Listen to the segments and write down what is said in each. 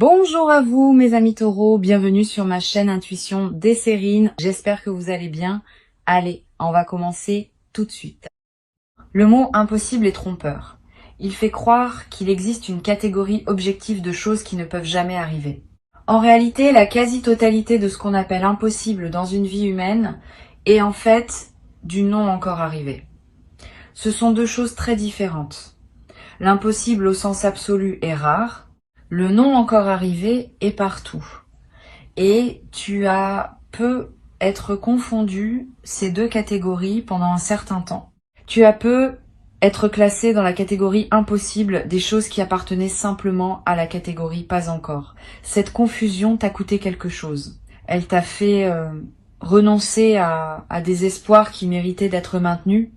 Bonjour à vous mes amis taureaux, bienvenue sur ma chaîne Intuition Desserine. J'espère que vous allez bien. Allez, on va commencer tout de suite. Le mot impossible est trompeur. Il fait croire qu'il existe une catégorie objective de choses qui ne peuvent jamais arriver. En réalité, la quasi-totalité de ce qu'on appelle impossible dans une vie humaine est en fait du non encore arrivé. Ce sont deux choses très différentes. L'impossible au sens absolu est rare. Le non encore arrivé est partout. Et peut être confondu ces deux catégories pendant un certain temps. Tu peux être classé dans la catégorie impossible des choses qui appartenaient simplement à la catégorie pas encore. Cette confusion t'a coûté quelque chose. Elle t'a fait renoncer à des espoirs qui méritaient d'être maintenus.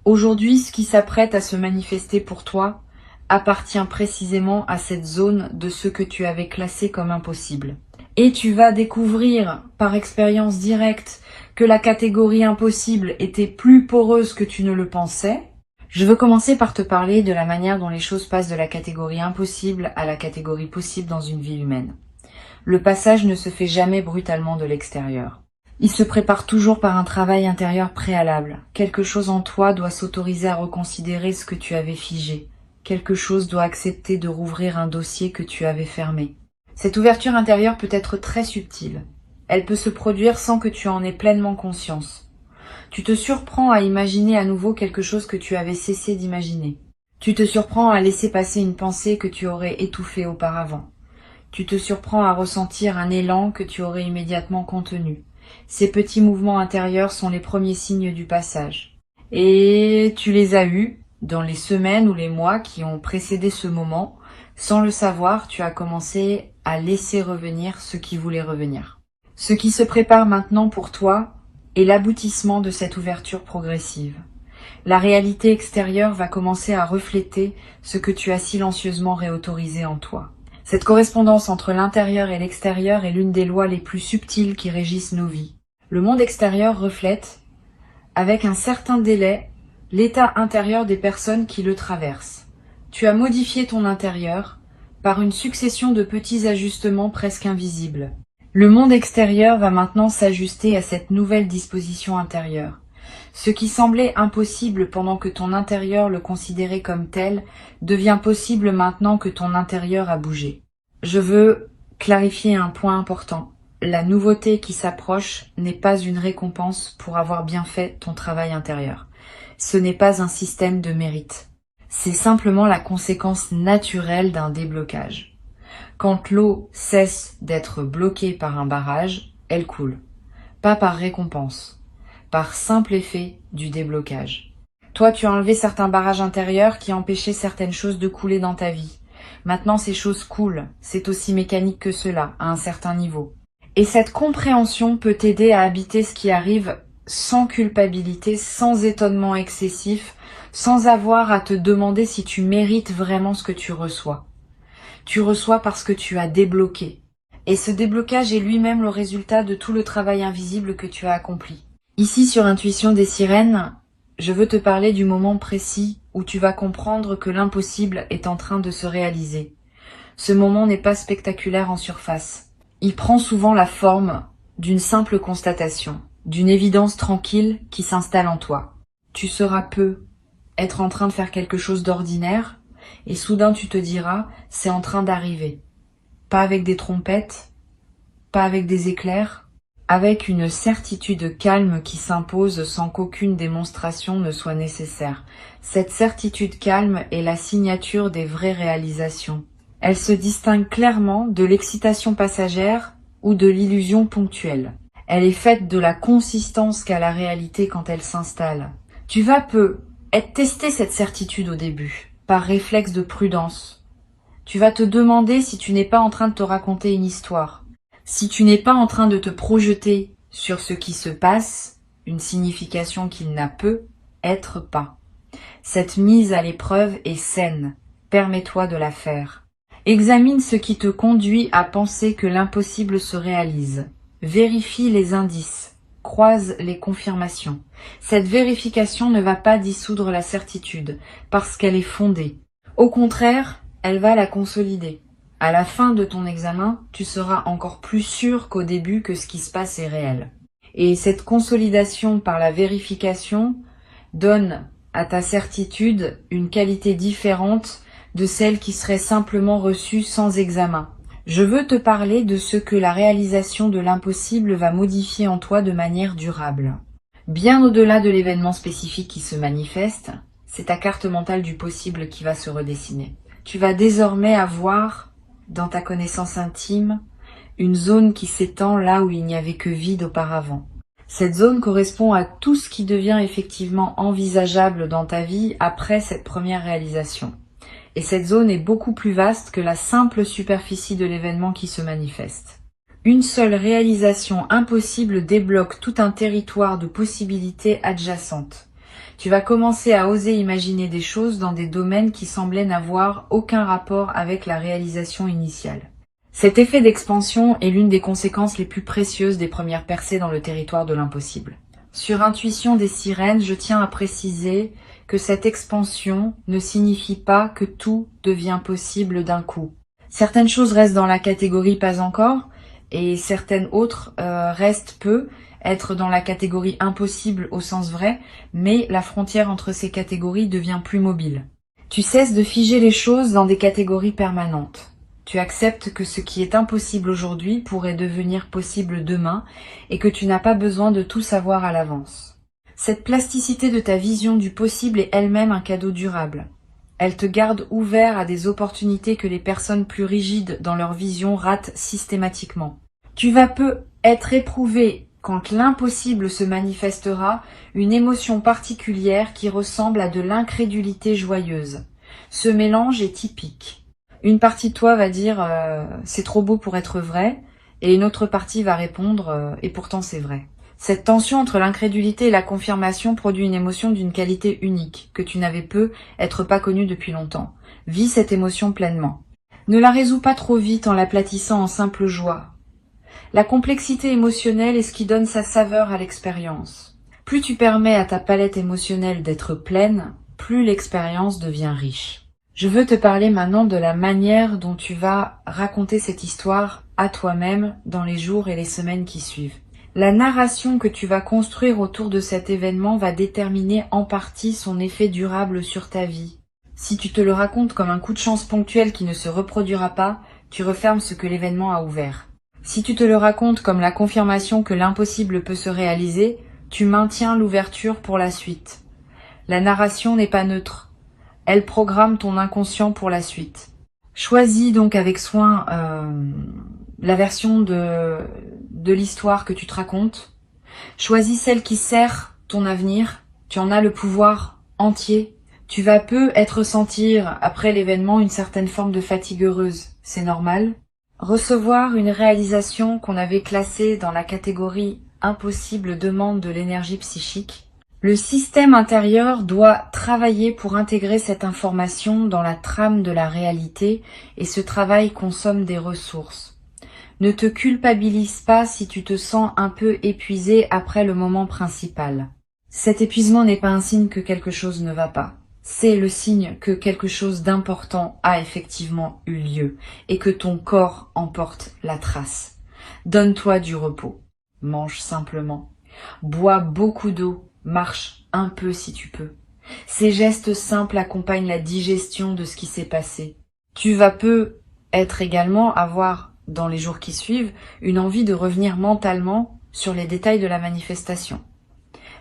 Aujourd'hui, ce qui s'apprête à se manifester pour toi appartient précisément à cette zone de ce que tu avais classé comme impossible. Et tu vas découvrir par expérience directe que la catégorie impossible était plus poreuse que tu ne le pensais. Je veux commencer par te parler de la manière dont les choses passent de la catégorie impossible à la catégorie possible dans une vie humaine. Le passage ne se fait jamais brutalement de l'extérieur. Il se prépare toujours par un travail intérieur préalable. Quelque chose en toi doit s'autoriser à reconsidérer ce que tu avais figé. Quelque chose doit accepter de rouvrir un dossier que tu avais fermé. Cette ouverture intérieure peut être très subtile. Elle peut se produire sans que tu en aies pleinement conscience. Tu te surprends à imaginer à nouveau quelque chose que tu avais cessé d'imaginer. Tu te surprends à laisser passer une pensée que tu aurais étouffée auparavant. Tu te surprends à ressentir un élan que tu aurais immédiatement contenu. Ces petits mouvements intérieurs sont les premiers signes du passage. Et tu les as eus dans les semaines ou les mois qui ont précédé ce moment. Sans le savoir, tu as commencé à laisser revenir ce qui voulait revenir. Ce qui se prépare maintenant pour toi est l'aboutissement de cette ouverture progressive. La réalité extérieure va commencer à refléter ce que tu as silencieusement réautorisé en toi. Cette correspondance entre l'intérieur et l'extérieur est l'une des lois les plus subtiles qui régissent nos vies. Le monde extérieur reflète, avec un certain délai, l'état intérieur des personnes qui le traversent. Tu as modifié ton intérieur par une succession de petits ajustements presque invisibles. Le monde extérieur va maintenant s'ajuster à cette nouvelle disposition intérieure. Ce qui semblait impossible pendant que ton intérieur le considérait comme tel devient possible maintenant que ton intérieur a bougé. Je veux clarifier un point important. La nouveauté qui s'approche n'est pas une récompense pour avoir bien fait ton travail intérieur. Ce n'est pas un système de mérite. C'est simplement la conséquence naturelle d'un déblocage. Quand l'eau cesse d'être bloquée par un barrage, elle coule. Pas par récompense, par simple effet du déblocage. Toi, tu as enlevé certains barrages intérieurs qui empêchaient certaines choses de couler dans ta vie. Maintenant, ces choses coulent. C'est aussi mécanique que cela, à un certain niveau. Et cette compréhension peut t'aider à habiter ce qui arrive sans culpabilité, sans étonnement excessif, sans avoir à te demander si tu mérites vraiment ce que tu reçois. Tu reçois parce que tu as débloqué. Et ce déblocage est lui-même le résultat de tout le travail invisible que tu as accompli. Ici, sur Intuition des Sirènes, je veux te parler du moment précis où tu vas comprendre que l'impossible est en train de se réaliser. Ce moment n'est pas spectaculaire en surface. Il prend souvent la forme d'une simple constatation, d'une évidence tranquille qui s'installe en toi. Tu sauras peu être en train de faire quelque chose d'ordinaire, et soudain tu te diras, c'est en train d'arriver. Pas avec des trompettes, pas avec des éclairs, avec une certitude calme qui s'impose sans qu'aucune démonstration ne soit nécessaire. Cette certitude calme est la signature des vraies réalisations. Elle se distingue clairement de l'excitation passagère ou de l'illusion ponctuelle. Elle est faite de la consistance qu'a la réalité quand elle s'installe. Tu vas tester cette certitude au début, par réflexe de prudence. Tu vas te demander si tu n'es pas en train de te raconter une histoire, si tu n'es pas en train de te projeter sur ce qui se passe, une signification qu'il n'a peut être pas. Cette mise à l'épreuve est saine, permets-toi de la faire. Examine ce qui te conduit à penser que l'impossible se réalise. Vérifie les indices, croise les confirmations. Cette vérification ne va pas dissoudre la certitude, parce qu'elle est fondée. Au contraire, elle va la consolider. À la fin de ton examen, tu seras encore plus sûr qu'au début que ce qui se passe est réel. Et cette consolidation par la vérification donne à ta certitude une qualité différente de celle qui serait simplement reçue sans examen. Je veux te parler de ce que la réalisation de l'impossible va modifier en toi de manière durable. Bien au-delà de l'événement spécifique qui se manifeste, c'est ta carte mentale du possible qui va se redessiner. Tu vas désormais avoir, dans ta connaissance intime, une zone qui s'étend là où il n'y avait que vide auparavant. Cette zone correspond à tout ce qui devient effectivement envisageable dans ta vie après cette première réalisation. Et cette zone est beaucoup plus vaste que la simple superficie de l'événement qui se manifeste. Une seule réalisation impossible débloque tout un territoire de possibilités adjacentes. Tu vas commencer à oser imaginer des choses dans des domaines qui semblaient n'avoir aucun rapport avec la réalisation initiale. Cet effet d'expansion est l'une des conséquences les plus précieuses des premières percées dans le territoire de l'impossible. Sur intuition des sirènes, je tiens à préciser que cette expansion ne signifie pas que tout devient possible d'un coup. Certaines choses restent dans la catégorie pas encore, et certaines autres restent être dans la catégorie impossible au sens vrai, mais la frontière entre ces catégories devient plus mobile. Tu cesses de figer les choses dans des catégories permanentes. Tu acceptes que ce qui est impossible aujourd'hui pourrait devenir possible demain et que tu n'as pas besoin de tout savoir à l'avance. Cette plasticité de ta vision du possible est elle-même un cadeau durable. Elle te garde ouvert à des opportunités que les personnes plus rigides dans leur vision ratent systématiquement. Tu vas être éprouvé quand l'impossible se manifestera, une émotion particulière qui ressemble à de l'incrédulité joyeuse. Ce mélange est typique. Une partie de toi va dire c'est trop beau pour être vrai, et une autre partie va répondre et pourtant c'est vrai. Cette tension entre l'incrédulité et la confirmation produit une émotion d'une qualité unique, que tu n'avais être pas connue depuis longtemps. Vis cette émotion pleinement. Ne la résous pas trop vite en l'aplatissant en simple joie. La complexité émotionnelle est ce qui donne sa saveur à l'expérience. Plus tu permets à ta palette émotionnelle d'être pleine, plus l'expérience devient riche. Je veux te parler maintenant de la manière dont tu vas raconter cette histoire à toi-même dans les jours et les semaines qui suivent. La narration que tu vas construire autour de cet événement va déterminer en partie son effet durable sur ta vie. Si tu te le racontes comme un coup de chance ponctuel qui ne se reproduira pas, tu refermes ce que l'événement a ouvert. Si tu te le racontes comme la confirmation que l'impossible peut se réaliser, tu maintiens l'ouverture pour la suite. La narration n'est pas neutre. Elle programme ton inconscient pour la suite. Choisis donc avec soin la version de l'histoire que tu te racontes. Choisis celle qui sert ton avenir. Tu en as le pouvoir entier. Tu vas ressentir après l'événement une certaine forme de fatigue heureuse. C'est normal. Recevoir une réalisation qu'on avait classée dans la catégorie impossible demande de l'énergie psychique. Le système intérieur doit travailler pour intégrer cette information dans la trame de la réalité et ce travail consomme des ressources. Ne te culpabilise pas si tu te sens un peu épuisé après le moment principal. Cet épuisement n'est pas un signe que quelque chose ne va pas. C'est le signe que quelque chose d'important a effectivement eu lieu et que ton corps en porte la trace. Donne-toi du repos. Mange simplement. Bois beaucoup d'eau. Marche un peu si tu peux. Ces gestes simples accompagnent la digestion de ce qui s'est passé. Tu vas être également avoir, dans les jours qui suivent, une envie de revenir mentalement sur les détails de la manifestation.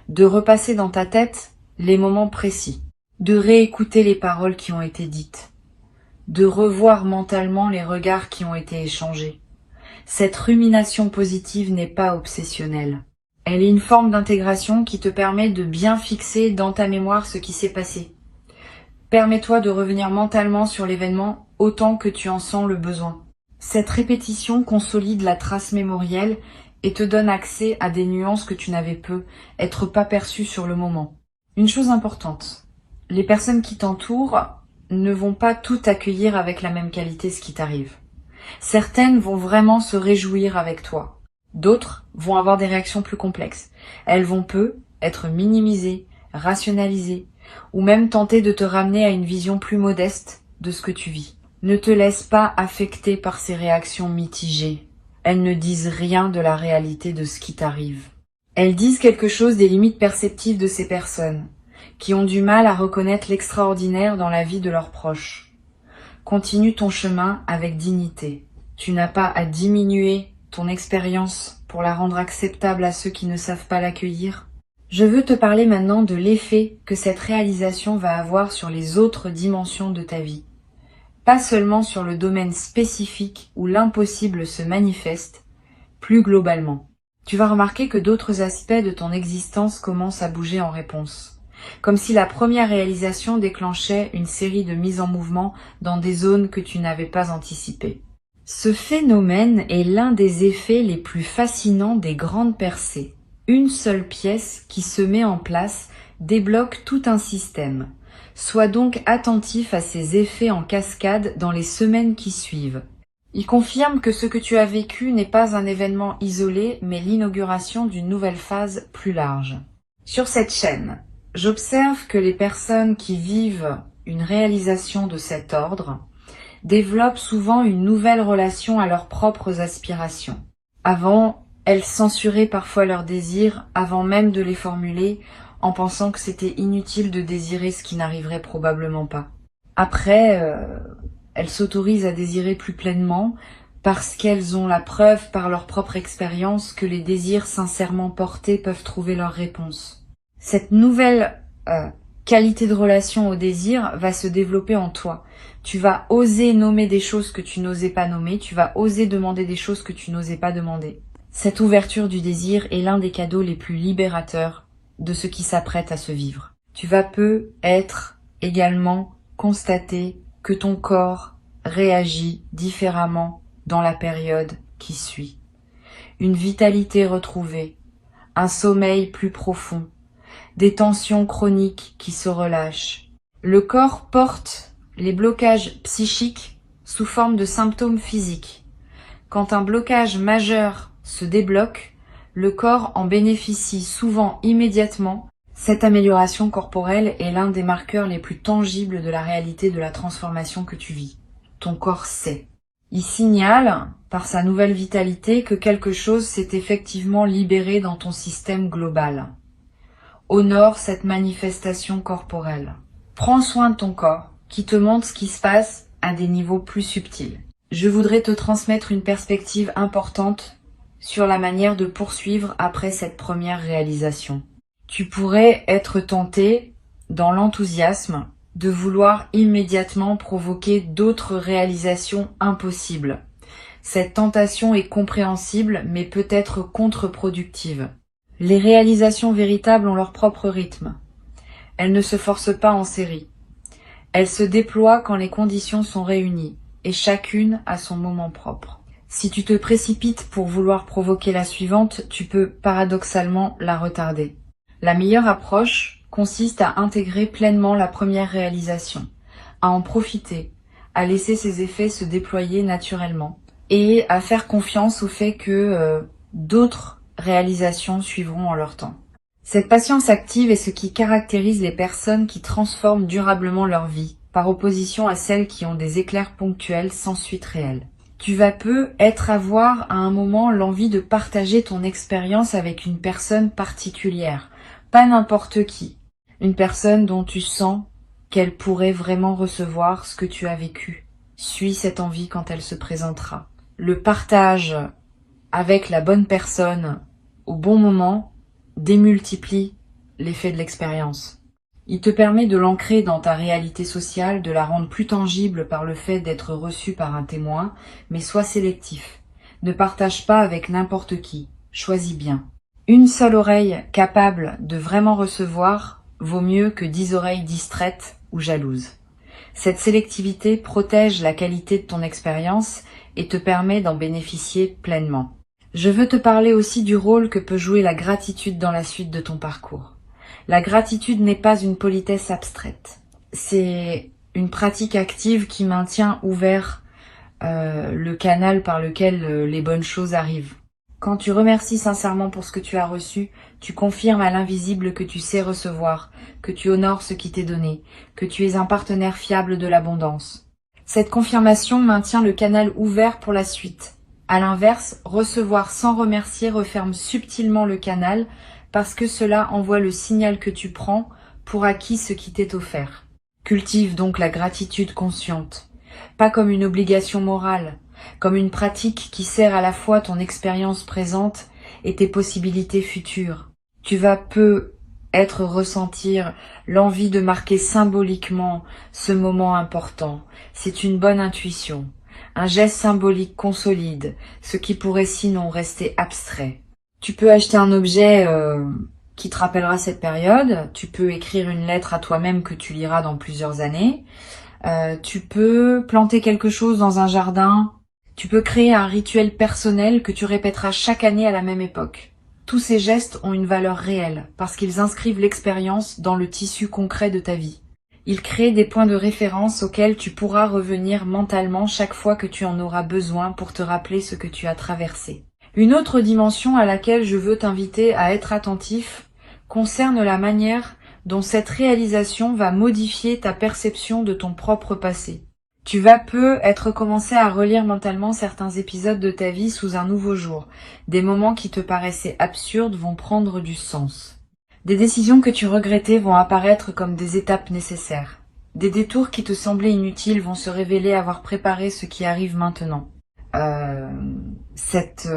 De repasser dans ta tête les moments précis. De réécouter les paroles qui ont été dites. De revoir mentalement les regards qui ont été échangés. Cette rumination positive n'est pas obsessionnelle. Elle est une forme d'intégration qui te permet de bien fixer dans ta mémoire ce qui s'est passé. Permets-toi de revenir mentalement sur l'événement autant que tu en sens le besoin. Cette répétition consolide la trace mémorielle et te donne accès à des nuances que tu n'avais être pas perçues sur le moment. Une chose importante, les personnes qui t'entourent ne vont pas tout accueillir avec la même qualité ce qui t'arrive. Certaines vont vraiment se réjouir avec toi. D'autres vont avoir des réactions plus complexes. Elles vont être minimisées, rationalisées, ou même tenter de te ramener à une vision plus modeste de ce que tu vis. Ne te laisse pas affecter par ces réactions mitigées. Elles ne disent rien de la réalité de ce qui t'arrive. Elles disent quelque chose des limites perceptives de ces personnes, qui ont du mal à reconnaître l'extraordinaire dans la vie de leurs proches. Continue ton chemin avec dignité. Tu n'as pas à diminuer ton expérience pour la rendre acceptable à ceux qui ne savent pas l'accueillir. Je veux te parler maintenant de l'effet que cette réalisation va avoir sur les autres dimensions de ta vie. Pas seulement sur le domaine spécifique où l'impossible se manifeste, plus globalement. Tu vas remarquer que d'autres aspects de ton existence commencent à bouger en réponse. Comme si la première réalisation déclenchait une série de mises en mouvement dans des zones que tu n'avais pas anticipées. Ce phénomène est l'un des effets les plus fascinants des grandes percées. Une seule pièce qui se met en place débloque tout un système. Sois donc attentif à ces effets en cascade dans les semaines qui suivent. Il confirme que ce que tu as vécu n'est pas un événement isolé, mais l'inauguration d'une nouvelle phase plus large. Sur cette chaîne, j'observe que les personnes qui vivent une réalisation de cet ordre développent souvent une nouvelle relation à leurs propres aspirations. Avant, elles censuraient parfois leurs désirs avant même de les formuler, en pensant que c'était inutile de désirer ce qui n'arriverait probablement pas. Après, elles s'autorisent à désirer plus pleinement parce qu'elles ont la preuve par leur propre expérience que les désirs sincèrement portés peuvent trouver leur réponse. Cette nouvelle qualité de relation au désir va se développer en toi. Tu vas oser nommer des choses que tu n'osais pas nommer, tu vas oser demander des choses que tu n'osais pas demander. Cette ouverture du désir est l'un des cadeaux les plus libérateurs de ce qui s'apprête à se vivre. Tu vas peut-être également constater que ton corps réagit différemment dans la période qui suit. Une vitalité retrouvée, un sommeil plus profond, des tensions chroniques qui se relâchent. Le corps porte les blocages psychiques sous forme de symptômes physiques. Quand un blocage majeur se débloque, le corps en bénéficie souvent immédiatement. Cette amélioration corporelle est l'un des marqueurs les plus tangibles de la réalité de la transformation que tu vis. Ton corps sait. Il signale, par sa nouvelle vitalité, que quelque chose s'est effectivement libéré dans ton système global. Honore cette manifestation corporelle. Prends soin de ton corps, qui te montre ce qui se passe à des niveaux plus subtils. Je voudrais te transmettre une perspective importante sur la manière de poursuivre après cette première réalisation. Tu pourrais être tenté, dans l'enthousiasme, de vouloir immédiatement provoquer d'autres réalisations impossibles. Cette tentation est compréhensible, mais peut être contre-productive. Les réalisations véritables ont leur propre rythme. Elles ne se forcent pas en série. Elles se déploient quand les conditions sont réunies, et chacune a son moment propre. Si tu te précipites pour vouloir provoquer la suivante, tu peux paradoxalement la retarder. La meilleure approche consiste à intégrer pleinement la première réalisation, à en profiter, à laisser ses effets se déployer naturellement et à faire confiance au fait que d'autres réalisations suivront en leur temps. Cette patience active est ce qui caractérise les personnes qui transforment durablement leur vie, par opposition à celles qui ont des éclairs ponctuels sans suite réelle. Tu vas peut-être avoir à un moment l'envie de partager ton expérience avec une personne particulière, pas n'importe qui, une personne dont tu sens qu'elle pourrait vraiment recevoir ce que tu as vécu. Suis cette envie quand elle se présentera. Le partage avec la bonne personne au bon moment démultiplie l'effet de l'expérience. Il te permet de l'ancrer dans ta réalité sociale, de la rendre plus tangible par le fait d'être reçu par un témoin, mais sois sélectif. Ne partage pas avec n'importe qui. Choisis bien. Une seule oreille capable de vraiment recevoir vaut mieux que 10 oreilles distraites ou jalouses. Cette sélectivité protège la qualité de ton expérience et te permet d'en bénéficier pleinement. Je veux te parler aussi du rôle que peut jouer la gratitude dans la suite de ton parcours. La gratitude n'est pas une politesse abstraite. C'est une pratique active qui maintient ouvert le canal par lequel les bonnes choses arrivent. Quand tu remercies sincèrement pour ce que tu as reçu, tu confirmes à l'invisible que tu sais recevoir, que tu honores ce qui t'est donné, que tu es un partenaire fiable de l'abondance. Cette confirmation maintient le canal ouvert pour la suite. À l'inverse, recevoir sans remercier referme subtilement le canal parce que cela envoie le signal que tu prends pour acquis ce qui t'est offert. Cultive donc la gratitude consciente, pas comme une obligation morale, comme une pratique qui sert à la fois ton expérience présente et tes possibilités futures. Tu vas ressentir l'envie de marquer symboliquement ce moment important. C'est une bonne intuition. Un geste symbolique consolide ce qui pourrait sinon rester abstrait. Tu peux acheter un objet qui te rappellera cette période. Tu peux écrire une lettre à toi-même que tu liras dans plusieurs années. Tu peux planter quelque chose dans un jardin. Tu peux créer un rituel personnel que tu répéteras chaque année à la même époque. Tous ces gestes ont une valeur réelle parce qu'ils inscrivent l'expérience dans le tissu concret de ta vie. Ils créent des points de référence auxquels tu pourras revenir mentalement chaque fois que tu en auras besoin pour te rappeler ce que tu as traversé. Une autre dimension à laquelle je veux t'inviter à être attentif concerne la manière dont cette réalisation va modifier ta perception de ton propre passé. Tu vas commencer à relire mentalement certains épisodes de ta vie sous un nouveau jour. Des moments qui te paraissaient absurdes vont prendre du sens. Des décisions que tu regrettais vont apparaître comme des étapes nécessaires. Des détours qui te semblaient inutiles vont se révéler avoir préparé ce qui arrive maintenant. Cette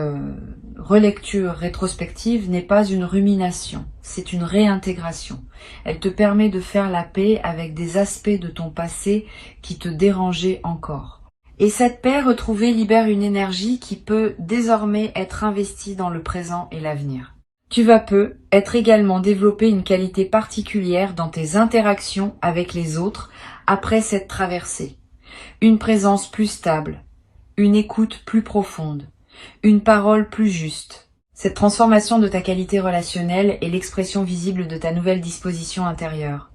relecture rétrospective n'est pas une rumination, c'est une réintégration. Elle te permet de faire la paix avec des aspects de ton passé qui te dérangeaient encore. Et cette paix retrouvée libère une énergie qui peut désormais être investie dans le présent et l'avenir. Tu vas être également développer une qualité particulière dans tes interactions avec les autres après cette traversée. Une présence plus stable, une écoute plus profonde, une parole plus juste. Cette transformation de ta qualité relationnelle est l'expression visible de ta nouvelle disposition intérieure.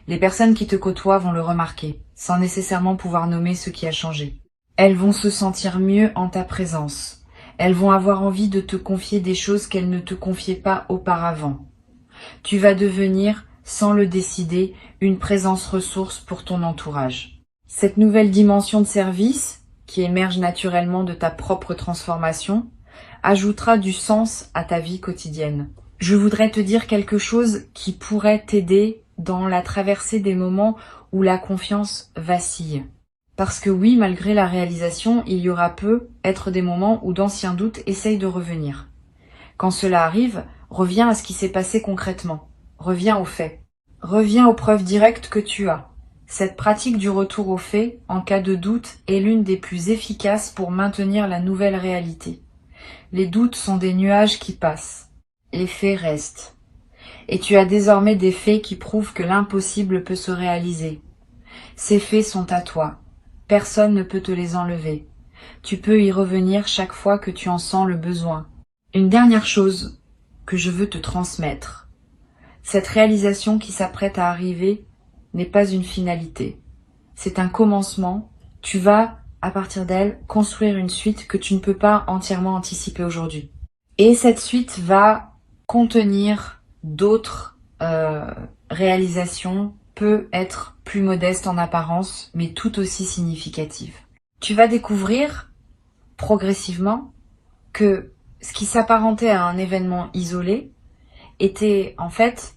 Les personnes qui te côtoient vont le remarquer, sans nécessairement pouvoir nommer ce qui a changé. Elles vont se sentir mieux en ta présence. Elles vont avoir envie de te confier des choses qu'elles ne te confiaient pas auparavant. Tu vas devenir, sans le décider, une présence ressource pour ton entourage. Cette nouvelle dimension de service, qui émerge naturellement de ta propre transformation, ajoutera du sens à ta vie quotidienne. Je voudrais te dire quelque chose qui pourrait t'aider dans la traversée des moments où la confiance vacille. Parce que oui, malgré la réalisation, il y aura être des moments où d'anciens doutes essayent de revenir. Quand cela arrive, reviens à ce qui s'est passé concrètement. Reviens aux faits. Reviens aux preuves directes que tu as. Cette pratique du retour aux faits, en cas de doute, est l'une des plus efficaces pour maintenir la nouvelle réalité. Les doutes sont des nuages qui passent. Les faits restent. Et tu as désormais des faits qui prouvent que l'impossible peut se réaliser. Ces faits sont à toi. Personne ne peut te les enlever. Tu peux y revenir chaque fois que tu en sens le besoin. Une dernière chose que je veux te transmettre. Cette réalisation qui s'apprête à arriver n'est pas une finalité. C'est un commencement. Tu vas, à partir d'elle, construire une suite que tu ne peux pas entièrement anticiper aujourd'hui. Et cette suite va contenir d'autres réalisations, peut être plus modestes en apparence, mais tout aussi significatives. Tu vas découvrir progressivement que ce qui s'apparentait à un événement isolé était en fait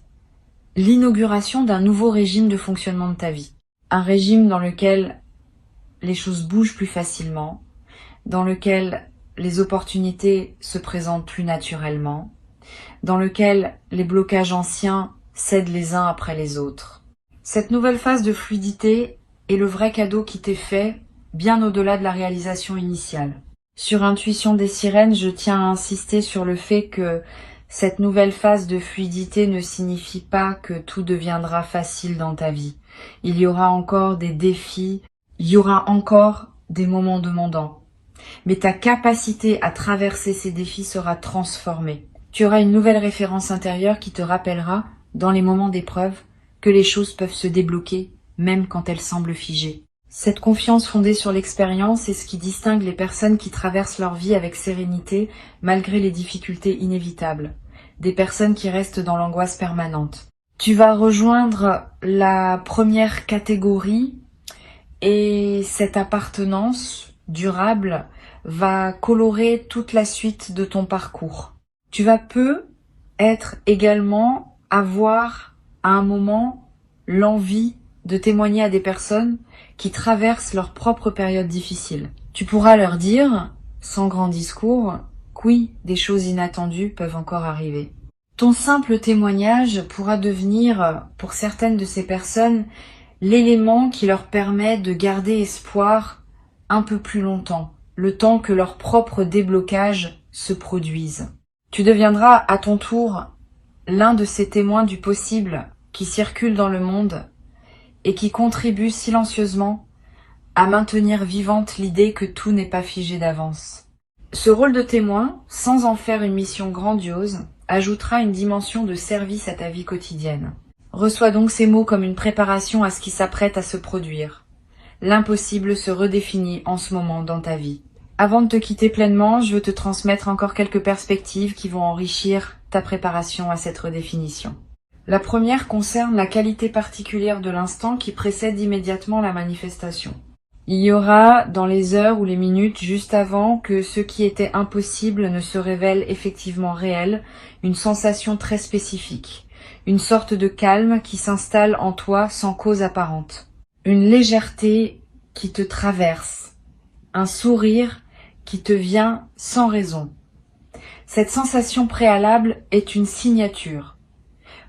l'inauguration d'un nouveau régime de fonctionnement de ta vie. Un régime dans lequel les choses bougent plus facilement, dans lequel les opportunités se présentent plus naturellement, dans lequel les blocages anciens cèdent les uns après les autres. Cette nouvelle phase de fluidité est le vrai cadeau qui t'est fait, bien au-delà de la réalisation initiale. Sur Intuition des Sirènes, je tiens à insister sur le fait que cette nouvelle phase de fluidité ne signifie pas que tout deviendra facile dans ta vie. Il y aura encore des défis, il y aura encore des moments demandants. Mais ta capacité à traverser ces défis sera transformée. Tu auras une nouvelle référence intérieure qui te rappellera, dans les moments d'épreuve, que les choses peuvent se débloquer, même quand elles semblent figées. Cette confiance fondée sur l'expérience est ce qui distingue les personnes qui traversent leur vie avec sérénité, malgré les difficultés inévitables. Des personnes qui restent dans l'angoisse permanente. Tu vas rejoindre la première catégorie Et cette appartenance durable va colorer toute la suite de ton parcours. Tu vas être également avoir à un moment l'envie de témoigner à des personnes qui traversent leur propre période difficile. Tu pourras leur dire, sans grand discours, que oui, des choses inattendues peuvent encore arriver. Ton simple témoignage pourra devenir, pour certaines de ces personnes, l'élément qui leur permet de garder espoir un peu plus longtemps, le temps que leur propre déblocage se produise. Tu deviendras à ton tour l'un de ces témoins du possible qui circulent dans le monde et qui contribuent silencieusement à maintenir vivante l'idée que tout n'est pas figé d'avance. Ce rôle de témoin, sans en faire une mission grandiose, ajoutera une dimension de service à ta vie quotidienne. Reçois donc ces mots comme une préparation à ce qui s'apprête à se produire. L'impossible se redéfinit en ce moment dans ta vie. Avant de te quitter pleinement, je veux te transmettre encore quelques perspectives qui vont enrichir ta préparation à cette redéfinition. La première concerne la qualité particulière de l'instant qui précède immédiatement la manifestation. Il y aura, dans les heures ou les minutes juste avant que ce qui était impossible ne se révèle effectivement réel, une sensation très spécifique, une sorte de calme qui s'installe en toi sans cause apparente, une légèreté qui te traverse, un sourire qui te vient sans raison. Cette sensation préalable est une signature.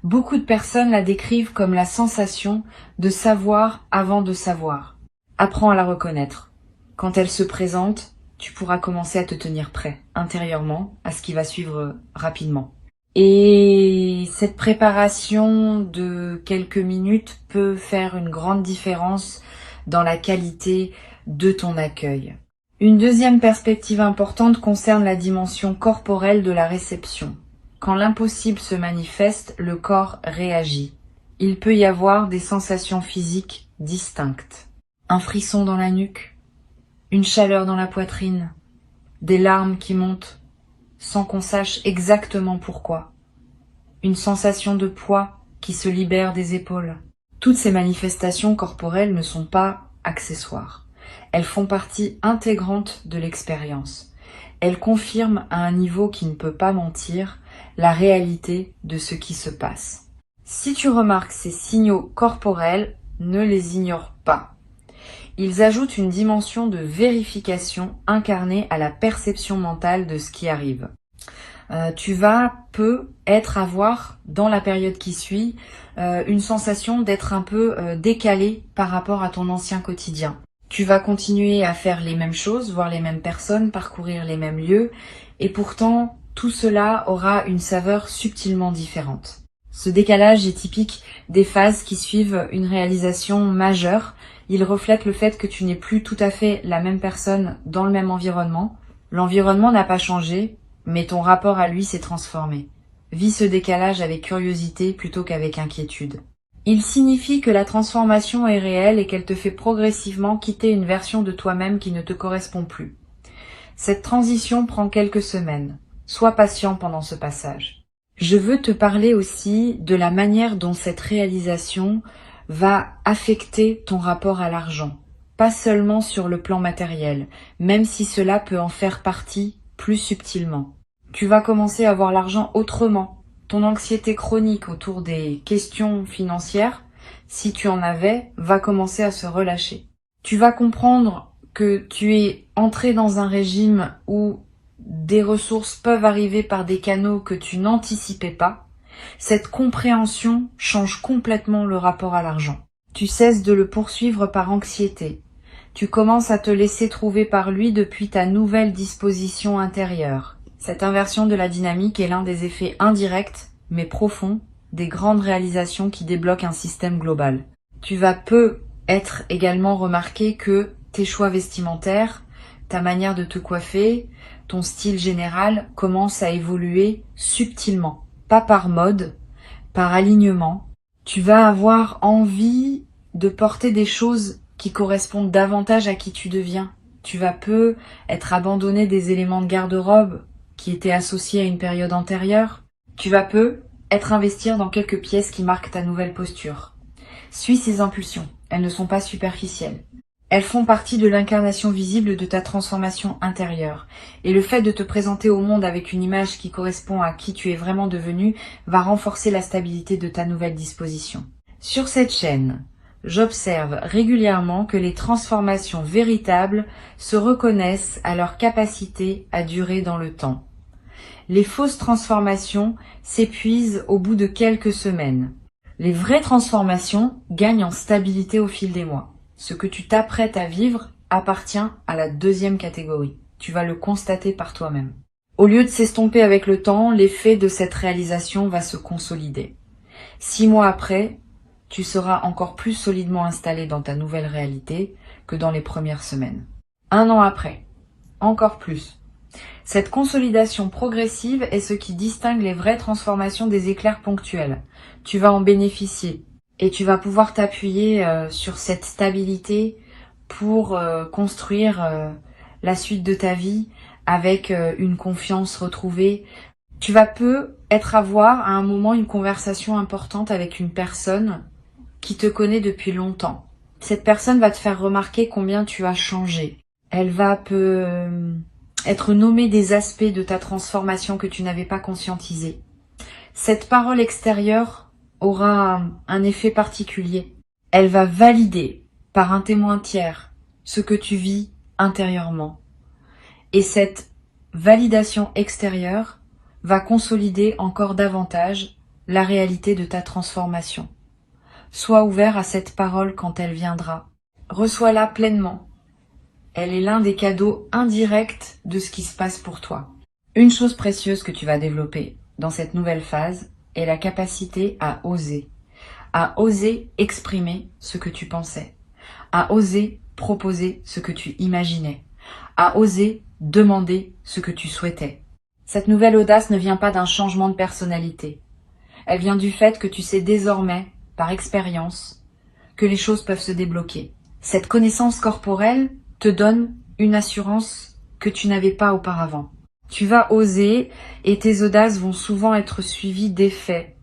Beaucoup de personnes la décrivent comme la sensation de savoir avant de savoir. Apprends à la reconnaître. Quand elle se présente, tu pourras commencer à te tenir prêt, intérieurement, à ce qui va suivre rapidement. Et cette préparation de quelques minutes peut faire une grande différence dans la qualité de ton accueil. Une deuxième perspective importante concerne la dimension corporelle de la réception. Quand l'impossible se manifeste, le corps réagit. Il peut y avoir des sensations physiques distinctes. Un frisson dans la nuque, une chaleur dans la poitrine, des larmes qui montent, sans qu'on sache exactement pourquoi, une sensation de poids qui se libère des épaules. Toutes ces manifestations corporelles ne sont pas accessoires. Elles font partie intégrante de l'expérience. Elles confirment à un niveau qui ne peut pas mentir la réalité de ce qui se passe. Si tu remarques ces signaux corporels, ne les ignore pas. Ils ajoutent une dimension de vérification incarnée à la perception mentale de ce qui arrive. Tu vas avoir, dans la période qui suit, une sensation d'être un peu décalé par rapport à ton ancien quotidien. Tu vas continuer à faire les mêmes choses, voir les mêmes personnes, parcourir les mêmes lieux, et pourtant, tout cela aura une saveur subtilement différente. Ce décalage est typique des phases qui suivent une réalisation majeure. Il reflète le fait que tu n'es plus tout à fait la même personne dans le même environnement. L'environnement n'a pas changé, mais ton rapport à lui s'est transformé. Vis ce décalage avec curiosité plutôt qu'avec inquiétude. Il signifie que la transformation est réelle et qu'elle te fait progressivement quitter une version de toi-même qui ne te correspond plus. Cette transition prend quelques semaines. Sois patient pendant ce passage. Je veux te parler aussi de la manière dont cette réalisation va affecter ton rapport à l'argent. Pas seulement sur le plan matériel, même si cela peut en faire partie plus subtilement. Tu vas commencer à voir l'argent autrement. Ton anxiété chronique autour des questions financières, si tu en avais, va commencer à se relâcher. Tu vas comprendre que tu es entré dans un régime où des ressources peuvent arriver par des canaux que tu n'anticipais pas. Cette compréhension change complètement le rapport à l'argent. Tu cesses de le poursuivre par anxiété. Tu commences à te laisser trouver par lui depuis ta nouvelle disposition intérieure. Cette inversion de la dynamique est l'un des effets indirects, mais profonds, des grandes réalisations qui débloquent un système global. Tu vas être également remarqué que tes choix vestimentaires, ta manière de te coiffer, ton style général commence à évoluer subtilement. Pas par mode, par alignement. Tu vas avoir envie de porter des choses qui correspondent davantage à qui tu deviens. Tu vas être abandonné des éléments de garde-robe qui étaient associés à une période antérieure. Tu vas être investir dans quelques pièces qui marquent ta nouvelle posture. Suis ces impulsions, elles ne sont pas superficielles. Elles font partie de l'incarnation visible de ta transformation intérieure. Et le fait de te présenter au monde avec une image qui correspond à qui tu es vraiment devenu va renforcer la stabilité de ta nouvelle disposition. Sur cette chaîne, j'observe régulièrement que les transformations véritables se reconnaissent à leur capacité à durer dans le temps. Les fausses transformations s'épuisent au bout de quelques semaines. Les vraies transformations gagnent en stabilité au fil des mois. Ce que tu t'apprêtes à vivre appartient à la deuxième catégorie. Tu vas le constater par toi-même. Au lieu de s'estomper avec le temps, l'effet de cette réalisation va se consolider. 6 mois après, tu seras encore plus solidement installé dans ta nouvelle réalité que dans les premières semaines. 1 an après, encore plus. Cette consolidation progressive est ce qui distingue les vraies transformations des éclairs ponctuels. Tu vas en bénéficier et tu vas pouvoir t'appuyer sur cette stabilité pour construire la suite de ta vie avec une confiance retrouvée. Tu vas avoir à un moment une conversation importante avec une personne qui te connaît depuis longtemps. Cette personne va te faire remarquer combien tu as changé. Elle va être nommée des aspects de ta transformation que tu n'avais pas conscientisés. Cette parole extérieure aura un effet particulier. Elle va valider par un témoin tiers ce que tu vis intérieurement. Et cette validation extérieure va consolider encore davantage la réalité de ta transformation. Sois ouvert à cette parole quand elle viendra. Reçois-la pleinement. Elle est l'un des cadeaux indirects de ce qui se passe pour toi. Une chose précieuse que tu vas développer dans cette nouvelle phase est la capacité à oser exprimer ce que tu pensais, à oser proposer ce que tu imaginais, à oser demander ce que tu souhaitais. Cette nouvelle audace ne vient pas d'un changement de personnalité. Elle vient du fait que tu sais désormais, par expérience, que les choses peuvent se débloquer. Cette connaissance corporelle te donne une assurance que tu n'avais pas auparavant. Tu vas oser et tes audaces vont souvent être suivies d'effets,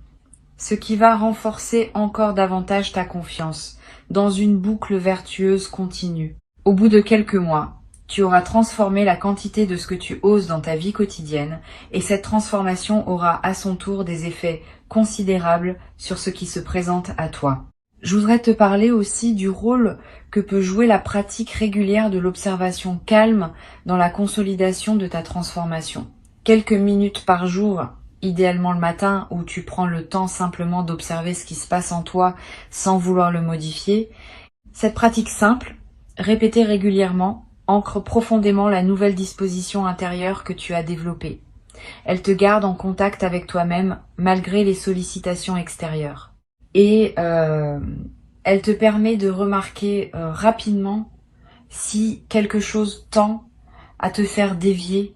ce qui va renforcer encore davantage ta confiance dans une boucle vertueuse continue. Au bout de quelques mois, tu auras transformé la quantité de ce que tu oses dans ta vie quotidienne et cette transformation aura à son tour des effets considérables sur ce qui se présente à toi. Je voudrais te parler aussi du rôle que peut jouer la pratique régulière de l'observation calme dans la consolidation de ta transformation. Quelques minutes par jour, idéalement le matin où tu prends le temps simplement d'observer ce qui se passe en toi sans vouloir le modifier. Cette pratique simple, répétée régulièrement, ancre profondément la nouvelle disposition intérieure que tu as développée. Elle te garde en contact avec toi-même malgré les sollicitations extérieures. Et elle te permet de remarquer rapidement si quelque chose tend à te faire dévier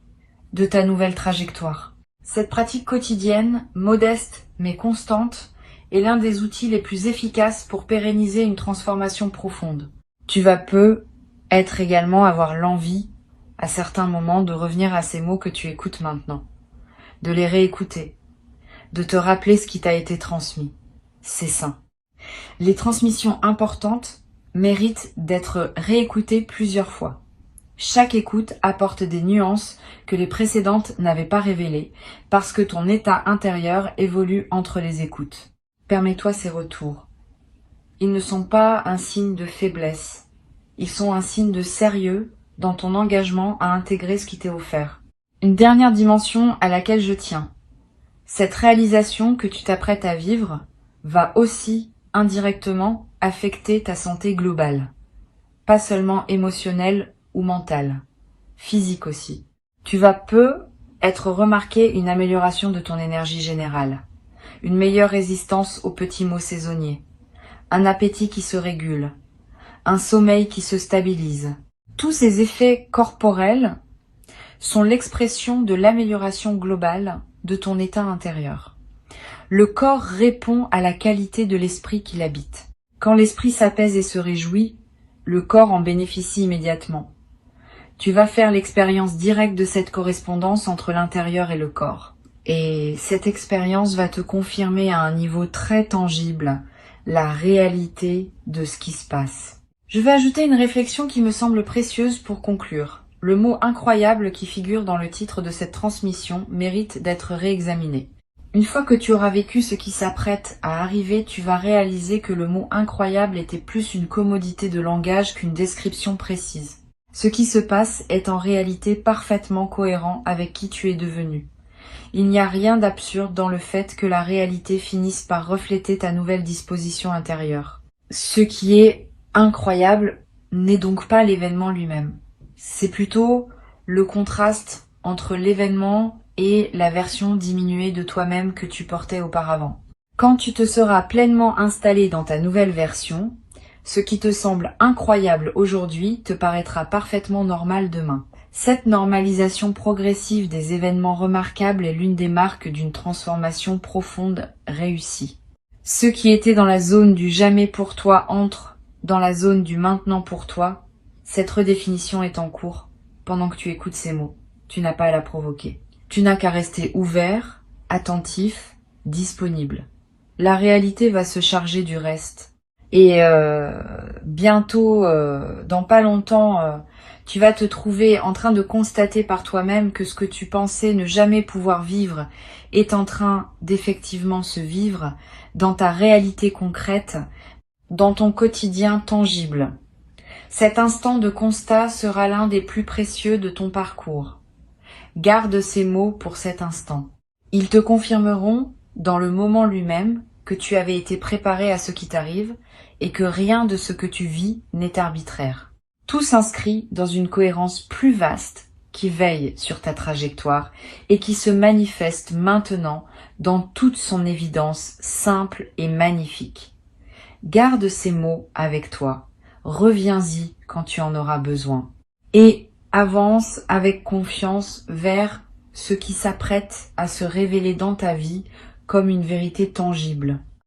de ta nouvelle trajectoire. Cette pratique quotidienne, modeste mais constante, est l'un des outils les plus efficaces pour pérenniser une transformation profonde. Tu vas être également avoir l'envie, à certains moments, de revenir à ces mots que tu écoutes maintenant, de les réécouter, de te rappeler ce qui t'a été transmis. C'est sain. Les transmissions importantes méritent d'être réécoutées plusieurs fois. Chaque écoute apporte des nuances que les précédentes n'avaient pas révélées parce que ton état intérieur évolue entre les écoutes. Permets-toi ces retours. Ils ne sont pas un signe de faiblesse. Ils sont un signe de sérieux dans ton engagement à intégrer ce qui t'est offert. Une dernière dimension à laquelle je tiens. Cette réalisation que tu t'apprêtes à vivre va aussi indirectement affecter ta santé globale. Pas seulement émotionnelle ou mentale, physique aussi. Tu vas être remarqué une amélioration de ton énergie générale, une meilleure résistance aux petits maux saisonniers, un appétit qui se régule, un sommeil qui se stabilise. Tous ces effets corporels sont l'expression de l'amélioration globale de ton état intérieur. Le corps répond à la qualité de l'esprit qui l'habite. Quand l'esprit s'apaise et se réjouit, le corps en bénéficie immédiatement. Tu vas faire l'expérience directe de cette correspondance entre l'intérieur et le corps. Et cette expérience va te confirmer à un niveau très tangible la réalité de ce qui se passe. Je vais ajouter une réflexion qui me semble précieuse pour conclure. Le mot incroyable qui figure dans le titre de cette transmission mérite d'être réexaminé. Une fois que tu auras vécu ce qui s'apprête à arriver, tu vas réaliser que le mot incroyable était plus une commodité de langage qu'une description précise. Ce qui se passe est en réalité parfaitement cohérent avec qui tu es devenu. Il n'y a rien d'absurde dans le fait que la réalité finisse par refléter ta nouvelle disposition intérieure. Ce qui est incroyable n'est donc pas l'événement lui-même. C'est plutôt le contraste entre l'événement et la version diminuée de toi-même que tu portais auparavant. Quand tu te seras pleinement installé dans ta nouvelle version, ce qui te semble incroyable aujourd'hui te paraîtra parfaitement normal demain. Cette normalisation progressive des événements remarquables est l'une des marques d'une transformation profonde réussie. Ce qui était dans la zone du jamais pour toi entre dans la zone du maintenant pour toi. Cette redéfinition est en cours pendant que tu écoutes ces mots. Tu n'as pas à la provoquer. Tu n'as qu'à rester ouvert, attentif, disponible. La réalité va se charger du reste. Et bientôt, dans pas longtemps, tu vas te trouver en train de constater par toi-même que ce que tu pensais ne jamais pouvoir vivre est en train d'effectivement se vivre dans ta réalité concrète, dans ton quotidien tangible. Cet instant de constat sera l'un des plus précieux de ton parcours. Garde ces mots pour cet instant. Ils te confirmeront, dans le moment lui-même, que tu avais été préparé à ce qui t'arrive et que rien de ce que tu vis n'est arbitraire. Tout s'inscrit dans une cohérence plus vaste qui veille sur ta trajectoire et qui se manifeste maintenant dans toute son évidence simple et magnifique. Garde ces mots avec toi, reviens-y quand tu en auras besoin et avance avec confiance vers ce qui s'apprête à se révéler dans ta vie comme une vérité tangible.